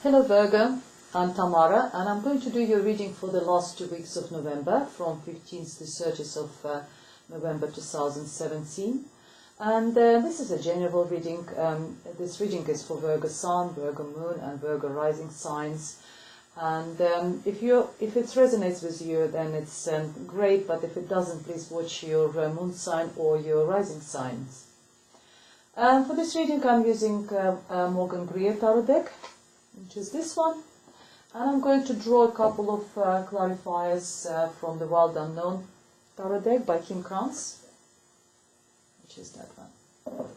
Hello Virgo, I'm Tamara and I'm going to do your reading for the last 2 weeks of November from 15th to 30th of November 2017. And this is a general reading. This reading is for Virgo Sun, Virgo Moon and Virgo Rising signs. And if it resonates with you, then it's great, but if it doesn't, please watch your moon sign or your rising signs. For this reading I'm using Morgan Greer Tarot deck, which is this one, and I'm going to draw a couple of clarifiers from the Wild Unknown Tarot deck by Kim Krantz, which is that one.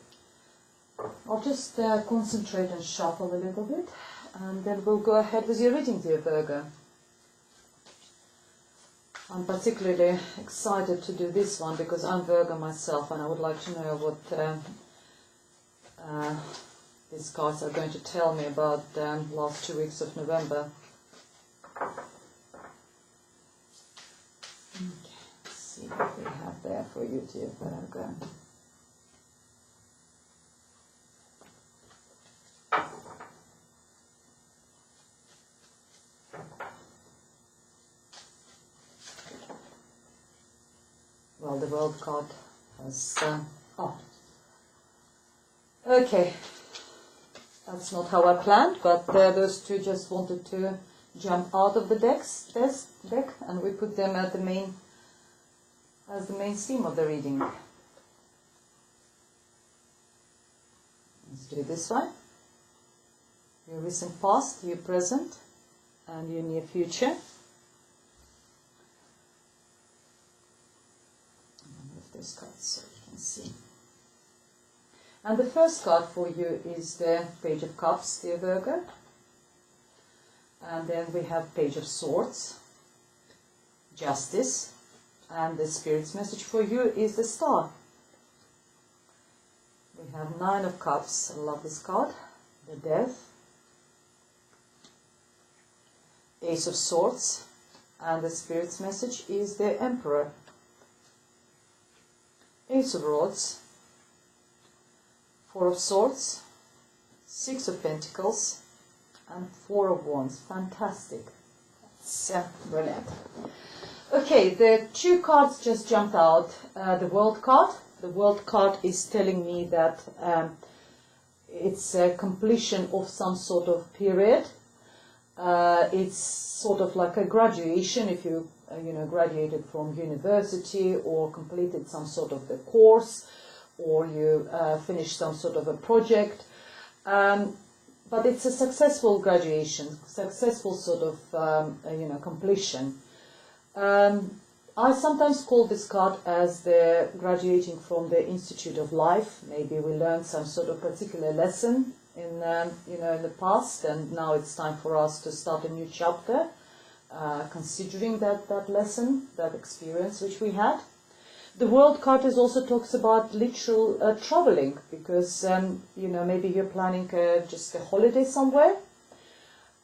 I'll just concentrate and shuffle a little bit, and then we'll go ahead with your reading, dear Virgo. I'm particularly excited to do this one because I'm Virgo myself, and I would like to know what these cards are going to tell me about the last 2 weeks of November. Okay, let's see what we have there for you, dear Virgo. Well, the World card has... okay. That's not how I planned, but those two just wanted to jump out of the deck, and we put them as the main theme of the reading. Let's do this one. Your recent past, your present, and your near future. I'll move this card so you can see. And the first card for you is the Page of Cups, dear Virgo. And then we have Page of Swords, Justice, and the Spirit's message for you is the Star. We have Nine of Cups, I love this card, the Death, Ace of Swords, and the Spirit's message is the Emperor. Ace of Rods, Four of Swords, Six of Pentacles, and Four of Wands. Fantastic. That's brilliant. Okay, the two cards just jumped out. The World card. The World card is telling me that it's a completion of some sort of period. It's sort of like a graduation if you graduated from university or completed some sort of the course, or you finish some sort of a project, but it's a successful graduation, successful sort of completion. I sometimes call this card as the graduating from the Institute of Life. Maybe we learned some sort of particular lesson in the past, and now it's time for us to start a new chapter, considering that lesson, that experience which we had. The World card also talks about literal traveling, because maybe you're planning just a holiday somewhere,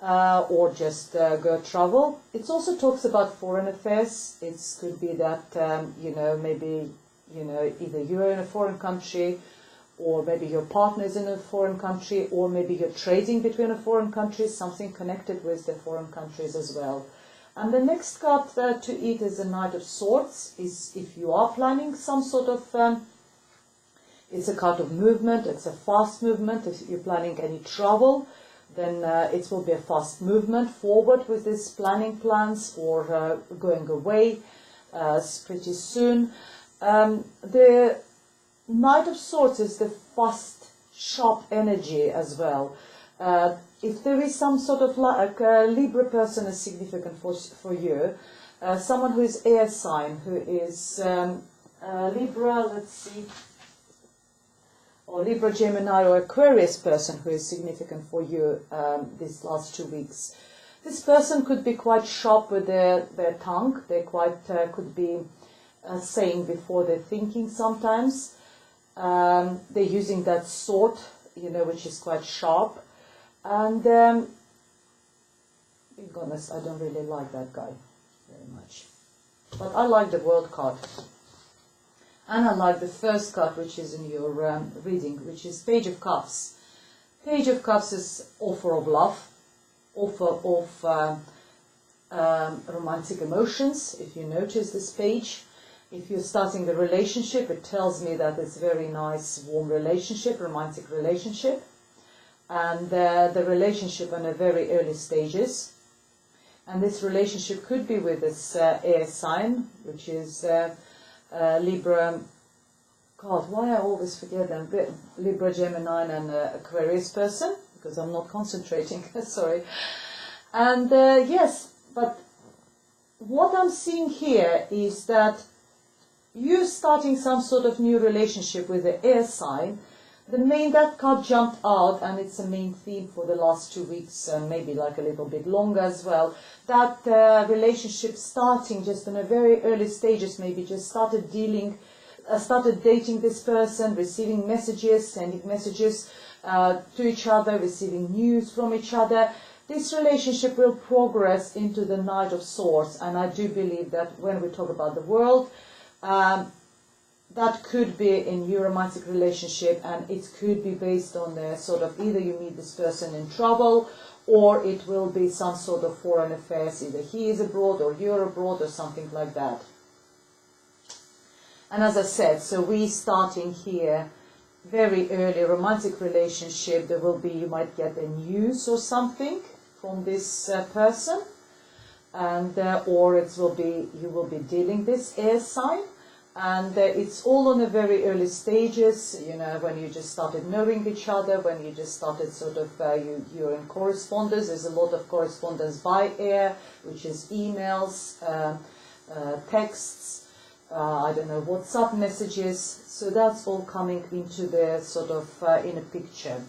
or just go travel. It also talks about foreign affairs. It could be that maybe either you're in a foreign country, or maybe your partner is in a foreign country, or maybe you're trading between a foreign countries, something connected with the foreign countries as well. And the next card to eat is the Knight of Swords. Is if you are planning some sort of, it's a card of movement, it's a fast movement. If you're planning any travel, then it will be a fast movement forward with these planning plans, or going away pretty soon. The Knight of Swords is the fast, sharp energy as well. If there is some sort of like a Libra person is significant for you, someone who is air sign, who is Libra, let's see, or Libra, Gemini, or Aquarius person who is significant for you these last 2 weeks. This person could be quite sharp with their tongue. They quite could be saying before they're thinking sometimes. They're using that sword, which is quite sharp. And being honest, I don't really like that guy very much. But I like the World card. And I like the first card, which is in your reading, which is Page of Cups. Page of Cups is offer of love. offer of romantic emotions. If you notice this page, if you're starting the relationship, it tells me that it's a very nice, warm relationship, romantic relationship. And the relationship in a very early stages. And this relationship could be with this air sign, which is Libra. God, why I always forget them? Libra, Gemini, and Aquarius person, because I'm not concentrating. Sorry. And yes, but what I'm seeing here is that you're starting some sort of new relationship with the air sign. That card jumped out, and it's a main theme for the last 2 weeks, and maybe like a little bit longer as well. That relationship starting just in a very early stages, maybe just started dating this person, receiving messages, sending messages to each other, receiving news from each other. This relationship will progress into the Knight of Swords, and I do believe that when we talk about the world, that could be in your romantic relationship, and it could be based on the sort of either you meet this person in trouble, or it will be some sort of foreign affairs, either he is abroad or you're abroad or something like that. And as I said, so we starting here very early romantic relationship. There will be, you might get a news or something from this person, and or it will be, you will be dealing this air sign. And it's all on the very early stages, you know, when you just started knowing each other, when you just started sort of, you're in correspondence. There's a lot of correspondence by air, which is emails, texts, I don't know, WhatsApp messages. So that's all coming into the sort of, in a picture.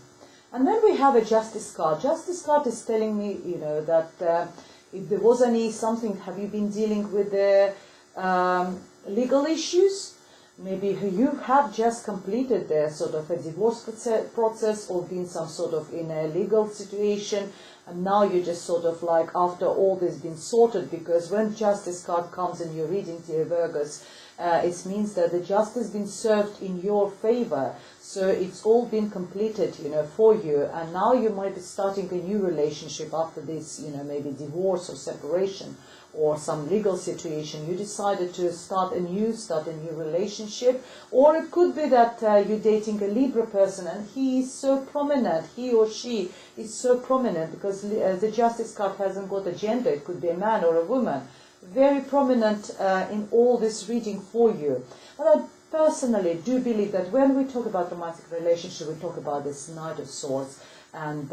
And then we have a Justice card. Justice card is telling me, you know, that if there was something, have you been dealing with the legal issues? Maybe you have just completed the sort of a divorce process, or been some sort of in a legal situation, and now you just sort of like, after all this been sorted, because when Justice card comes in your reading, dear Virgos, it means that the justice been served in your favor. So it's all been completed, you know, for you, and now you might be starting a new relationship after this, you know, maybe divorce or separation or some legal situation. You decided to start a new relationship, or it could be that you're dating a Libra person, and he is so prominent, he or she is so prominent, because the Justice card hasn't got a gender. It could be a man or a woman, very prominent in all this reading for you. And I personally do believe that when we talk about romantic relationship, we talk about this Knight of Swords, and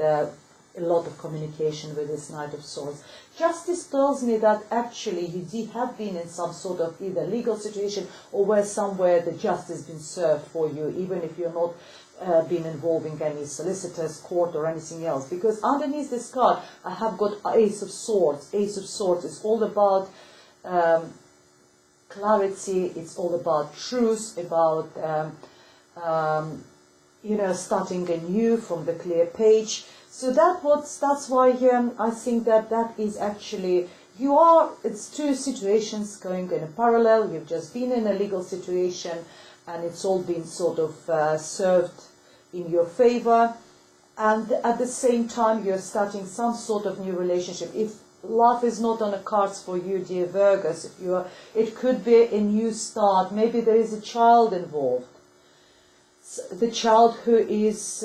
a lot of communication with this Knight of Swords. Justice tells me that actually you have been in some sort of either legal situation, or where somewhere the justice has been served for you, even if you're not been involving any solicitors, court, or anything else. Because underneath this card, I have got Ace of Swords. Ace of Swords is all about clarity. It's all about truth, about you know, starting anew from the clear page. So that's why I think that is actually, it's two situations going in a parallel. You've just been in a legal situation, and it's all been sort of served in your favor. And at the same time, you're starting some sort of new relationship. If love is not on the cards for you, dear Virgos, it could be a new start. Maybe there is a child involved. The child who is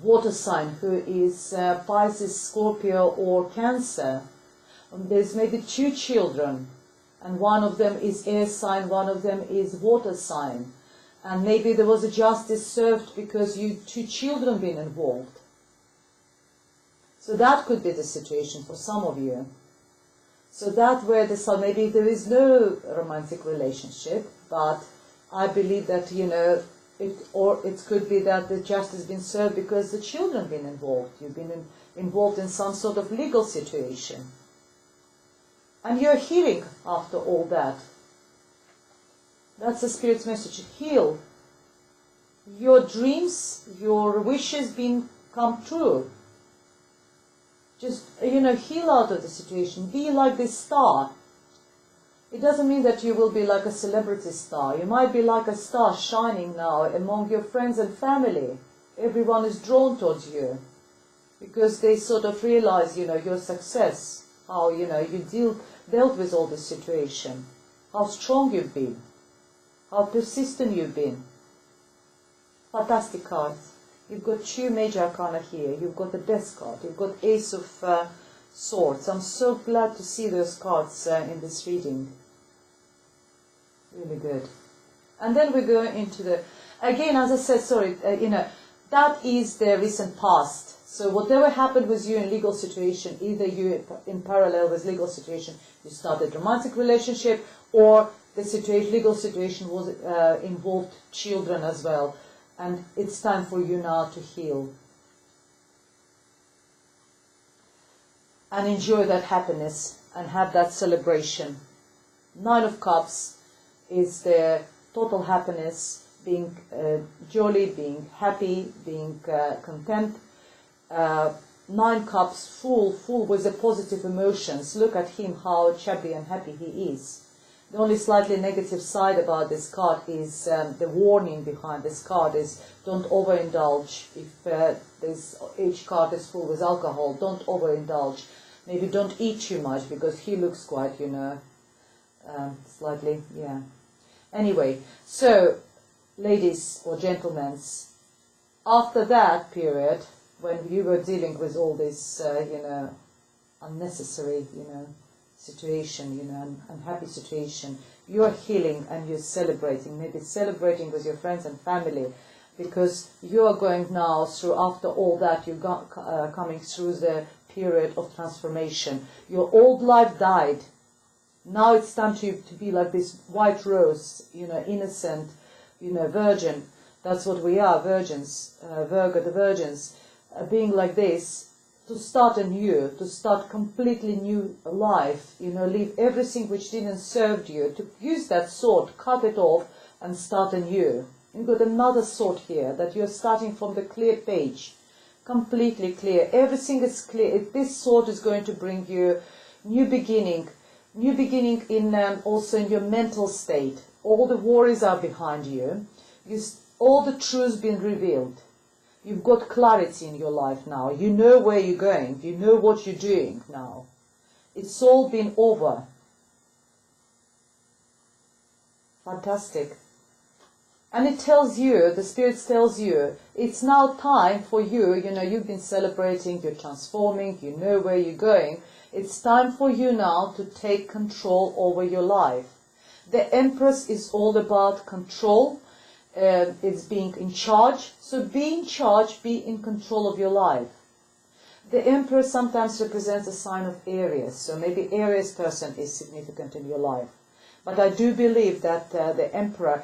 water sign, who is Pisces, Scorpio, or Cancer. There's maybe 2 children, and one of them is air sign, one of them is water sign. And maybe there was a justice served because 2 children been involved. So that could be the situation for some of you. So that where maybe there is no romantic relationship, but I believe that, you know, it could be that the justice has been served because the children have been involved. You've been involved in some sort of legal situation. And you're healing after all that. That's the Spirit's message. Heal. Your dreams, your wishes come true. Just, you know, heal out of the situation. Be like this star. It doesn't mean that you will be like a celebrity star. You might be like a star shining now among your friends and family. Everyone is drawn towards you. because they sort of realize, you know, your success, how, you know, you dealt with all this situation, how strong you've been, how persistent you've been. Fantastic cards. You've got 2 major arcana here. You've got the Death card. You've got Ace of Swords. I'm so glad to see those cards in this reading. Really good. And then we go into the, again, as I said, sorry, you know, that is the recent past. So whatever happened with you in legal situation, either you in parallel with legal situation, you started romantic relationship, or the legal situation was involved children as well. And it's time for you now to heal. And enjoy that happiness and have that celebration. 9 of Cups is the total happiness, being jolly, being happy, being content. 9 Cups, full with the positive emotions. Look at him, how chubby and happy he is. The only slightly negative side about this card is the warning behind this card is don't overindulge. If each card is full with alcohol, don't overindulge. Maybe don't eat too much, because he looks quite, you know, slightly, yeah. Anyway, so ladies or gentlemen, after that period, when you were dealing with all this, you know, unnecessary, you know, situation, you know, unhappy situation, you're healing and you're celebrating, maybe celebrating with your friends and family, because you are going now through, after all that, you're coming through the period of transformation. Your old life died. Now it's time to be like this white rose, you know, innocent, you know, virgin. That's what we are, virgins, Virgo, the virgins, being like this, to start anew, to start completely new life, you know, leave everything which didn't serve you, to use that sword, cut it off and start anew. You've got another sword here, that you're starting from the clear page, completely clear. Everything is clear. This sword is going to bring you new beginning in also in your mental state. All the worries are behind you. All the truths been revealed. You've got clarity in your life now. You know where you're going. You know what you're doing now. It's all been over. Fantastic. And it tells you, the Spirit tells you, it's now time for you, you know, you've been celebrating, you're transforming, you know where you're going. It's time for you now to take control over your life. The Empress is all about control. It's being in charge. So be in charge, be in control of your life. The Emperor sometimes represents a sign of Aries. So maybe Aries person is significant in your life. But I do believe that the Emperor,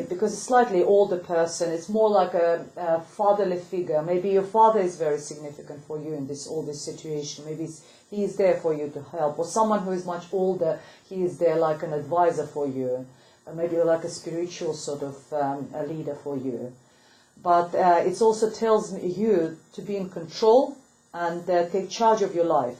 because a slightly older person, it's more like a fatherly figure. Maybe your father is very significant for you in all this situation. Maybe he is there for you to help. Or someone who is much older, he is there like an advisor for you. Maybe like a spiritual sort of a leader for you. But it also tells you to be in control and take charge of your life,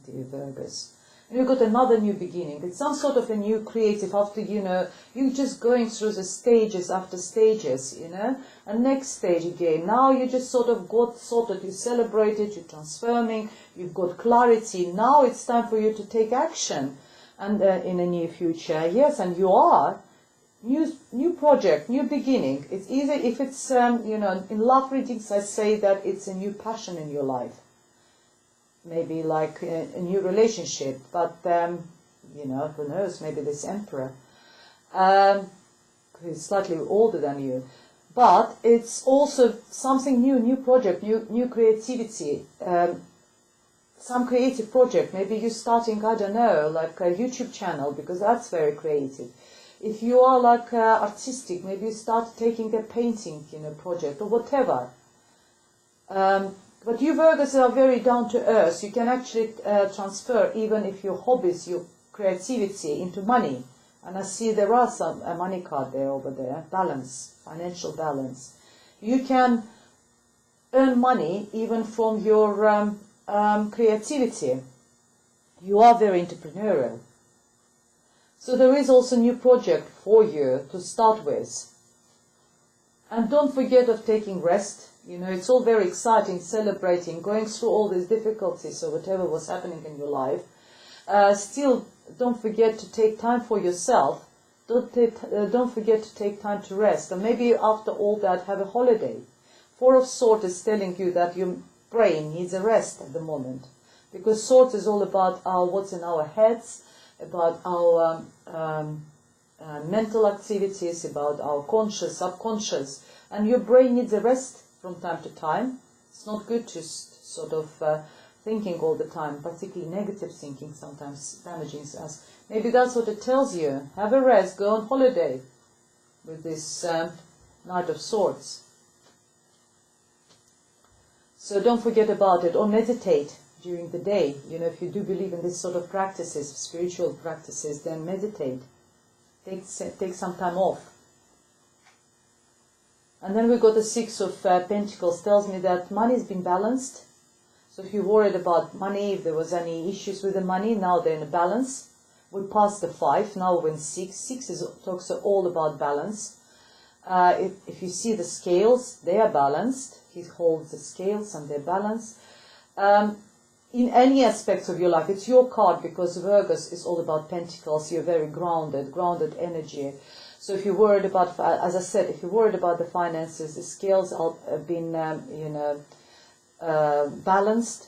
dear Virgos. And you've got another new beginning. It's some sort of a new creative after, you know, you're just going through the stages after stages, you know. And next stage again. Now you just sort of got sorted, you celebrated, you're transforming, you've got clarity. Now it's time for you to take action. And in the near future, yes, and you are new project, new beginning. It's either if it's you know, in love readings I say that it's a new passion in your life, maybe like a new relationship. But you know, who knows? Maybe this Emperor, who's slightly older than you, but it's also something new project, new creativity. Some creative project, maybe you're starting, I don't know, like a YouTube channel, because that's very creative. If you are like artistic, maybe you start taking a painting, you know, project or whatever. But you Virgos are very down to earth. You can actually transfer even if your hobbies, your creativity into money. And I see there are some a money card there over there, balance, financial balance. You can earn money even from your creativity. You are very entrepreneurial. So there is also a new project for you to start with. And don't forget of taking rest. You know, it's all very exciting, celebrating, going through all these difficulties or whatever was happening in your life. Still, don't forget to take time for yourself. Don't forget to take time to rest. And maybe after all that, have a holiday. Four of Swords is telling you that your brain needs a rest at the moment. Because Swords is all about what's in our heads, about our mental activities, about our conscious, subconscious. And your brain needs a rest from time to time. It's not good to sort of thinking all the time, particularly negative thinking sometimes damaging us. Maybe that's what it tells you. Have a rest, go on holiday with this Knight of Swords. So don't forget about it, or meditate during the day. You know, if you do believe in this sort of practices, spiritual practices, then meditate. Take some time off. And then we got the Six of Pentacles, tells me that money has been balanced. So if you're worried about money, if there was any issues with the money, now they're in a balance. We're past the 5, now we're in 6. 6 talks all about balance. If you see the scales, they are balanced. He holds the scales and they're balanced. In any aspects of your life, it's your card because Virgo is all about pentacles. You're very grounded energy. So if you're worried about, as I said, if you're worried about the finances, the scales have been, balanced.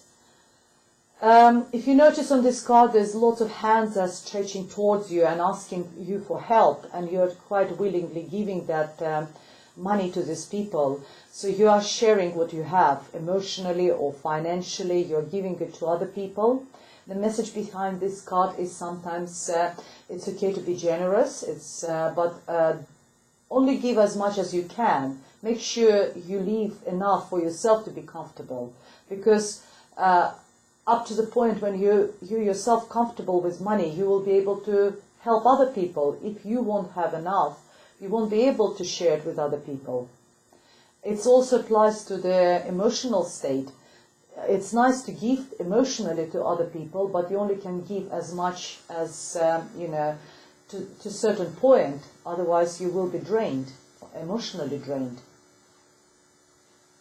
If you notice on this card, there's lots of hands are stretching towards you and asking you for help, and you're quite willingly giving that money to these people. So you are sharing what you have emotionally or financially. You're giving it to other people. The message behind this card is sometimes it's okay to be generous. But only give as much as you can. Make sure you leave enough for yourself to be comfortable, because up to the point when you yourself comfortable with money, you will be able to help other people. If you won't have enough, you won't be able to share it with other people. It also applies to the emotional state. It's nice to give emotionally to other people, but you only can give as much as, to a certain point. Otherwise, you will be drained, emotionally drained.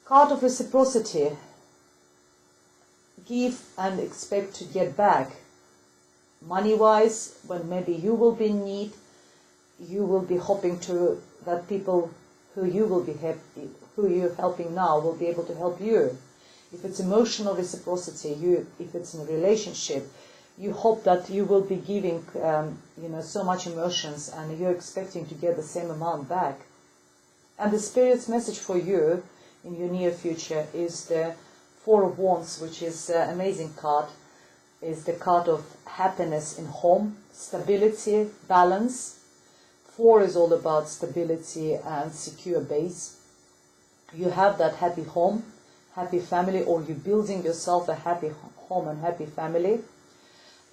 Card of reciprocity. Give and expect to get back. Money-wise, when maybe you will be in need, you will be hoping to that people who you're helping now will be able to help you. If it's emotional reciprocity, if it's in a relationship, you hope that you will be giving, so much emotions, and you're expecting to get the same amount back. And the Spirit's message for you in your near future is the Four of Wands, which is an amazing card. Is the card of happiness in home, stability, balance. 4 is all about stability and secure base. You have that happy home, happy family, or you're building yourself a happy home and happy family.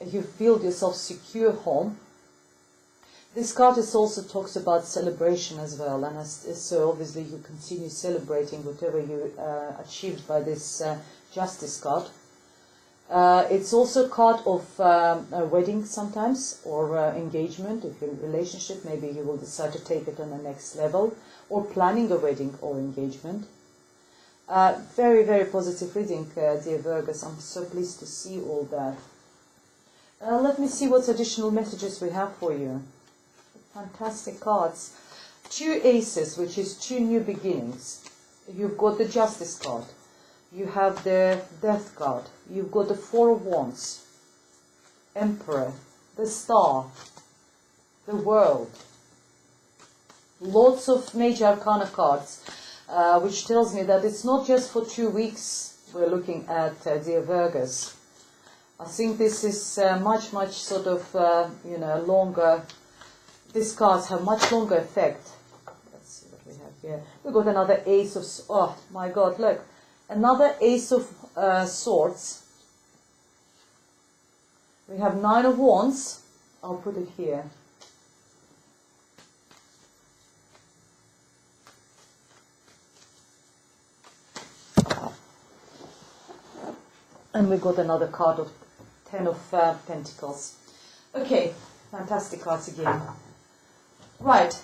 You build yourself secure home. This card also talks about celebration as well, and so obviously you continue celebrating whatever you achieved by this Justice card. It's also a card of a wedding sometimes, or engagement. If you're in a relationship, maybe you will decide to take it on the next level, or planning a wedding or engagement. Very, very positive reading, dear Virgos. I'm so pleased to see all that. Let me see what additional messages we have for you. Fantastic cards. 2 aces, which is 2 new beginnings. You've got the Justice card. You have the Death card. You've got the 4 of Wands, Emperor, the Star, the World. Lots of major arcana cards, which tells me that it's not just for 2 weeks we're looking at, dear Virgos. I think this is much sort of, longer. These cards have much longer effect. Let's see what we have here. We've got another Ace of... Oh, my God, look. Another Ace of Swords. We have 9 of Wands. I'll put it here. And we've got another card of 10 of Pentacles. Okay, fantastic cards again. Right,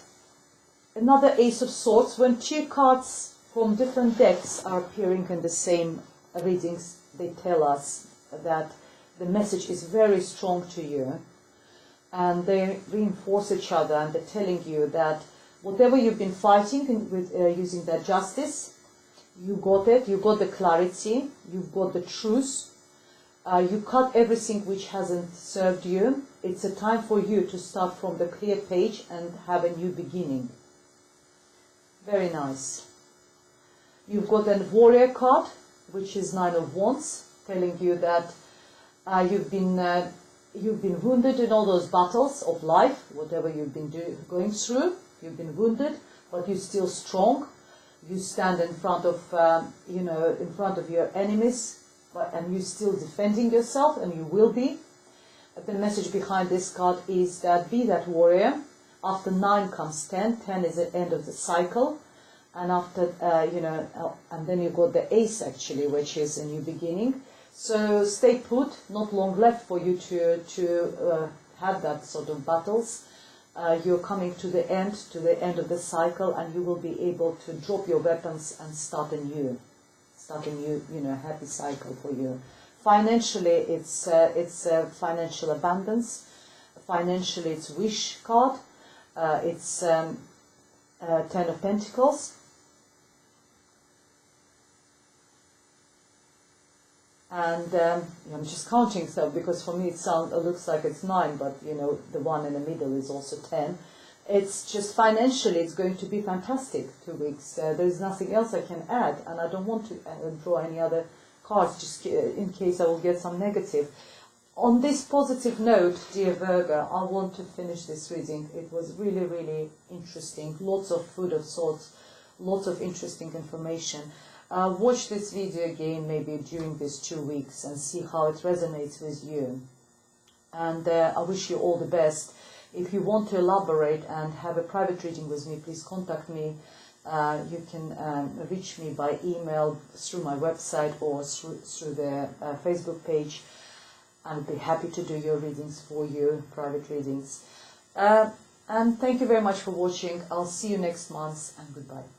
another Ace of Swords. When 2 cards from different decks are appearing in the same readings. They tell us that the message is very strong to you, and they reinforce each other, and they're telling you that whatever you've been fighting with using that justice, you got it, you got the clarity, you've got the truth, you cut everything which hasn't served you. It's a time for you to start from the clear page and have a new beginning. Very nice. You've got a warrior card, which is Nine of Wands, telling you that you've been wounded in all those battles of life, whatever you've been going through. You've been wounded, but you're still strong. You stand in front of, in front of your enemies, and you're still defending yourself, and you will be. The message behind this card is that be that warrior. After 9 comes 10. 10 is the end of the cycle, and after and then you got the Ace actually, which is a new beginning. So stay put. Not long left for you to have that sort of battles. You're coming to the end of the cycle, and you will be able to drop your weapons and start a new, happy cycle for you. Financially, it's financial abundance. Financially, it's wish card. It's 10 of Pentacles. And I'm just counting, so because for me it looks like it's 9, but the one in the middle is also 10. It's just financially, it's going to be fantastic 2 weeks. There's nothing else I can add, and I don't want to draw any other cards just in case I will get some negative. On this positive note, dear Virgo, I want to finish this reading. It was really, really interesting. Lots of food of thoughts, lots of interesting information. Watch this video again maybe during these 2 weeks and see how it resonates with you. And I wish you all the best. If you want to elaborate and have a private reading with me, please contact me. You can reach me by email, through my website, or through the Facebook page. I'll be happy to do your readings for you, private readings. And thank you very much for watching. I'll see you next month, and goodbye.